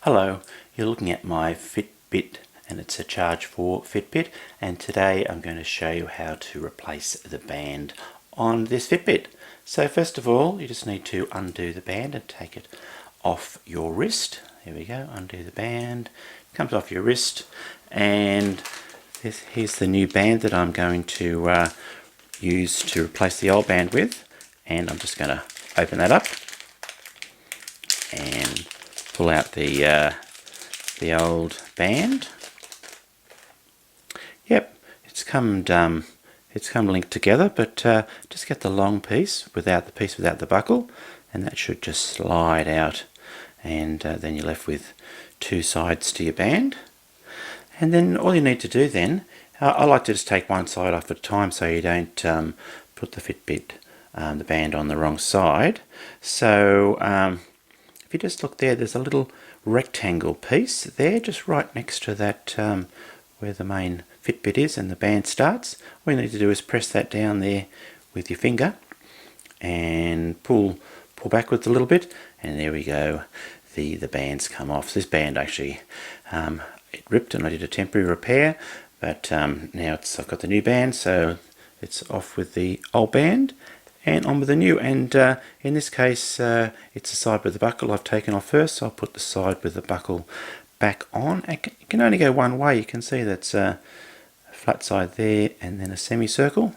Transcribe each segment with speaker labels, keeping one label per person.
Speaker 1: Hello, you're looking at my Fitbit and it's a charge for Fitbit, and today I'm going to show you how to replace the band on this Fitbit. So first of all, you just need to undo the band and take it off your wrist. There we go, undo the band, it comes off your wrist, and here's the new band that I'm going to use to replace the old band with. And I'm just going to open that up and pull out the old band. Yep, it's come linked together, but just get the long piece without the buckle, and that should just slide out, and then you're left with two sides to your band. And then all you need to do then, I like to just take one side off at a time so you don't put the Fitbit, the band on the wrong side. So if you just look there, there's a little rectangle piece there just right next to that where the main Fitbit is and the band starts. All you need to do is press that down there with your finger and pull backwards a little bit, and there we go, the band's come off. This band actually it ripped and I did a temporary repair, but now I've got the new band, so it's off with the old band and on with the new. And in this case it's the side with the buckle I've taken off first, so I'll put the side with the buckle back on. It can only go one way. You can see that's a flat side there and then a semicircle,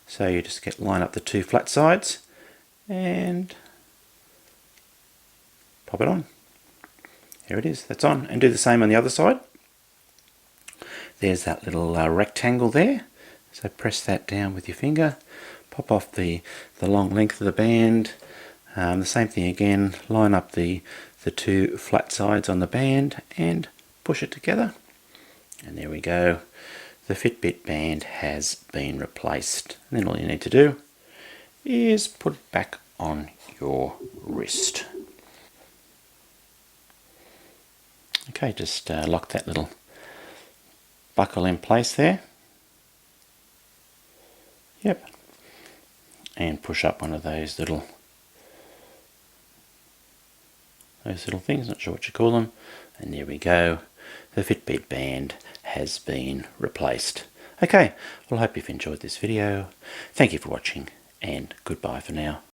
Speaker 1: so you just line up the two flat sides and pop it on. Here it is, that's on. And do the same on the other side. There's that little rectangle there, so press that down with your finger, pop off the long length of the band. The same thing again, line up the two flat sides on the band and push it together, and there we go, the Fitbit band has been replaced. And then all you need to do is put it back on your wrist. Okay, just lock that little buckle in place there. Yep, and push up one of those little things, not sure what you call them, and there we go, the Fitbit band has been replaced. Okay, well, I hope you've enjoyed this video. Thank you for watching, and goodbye for now.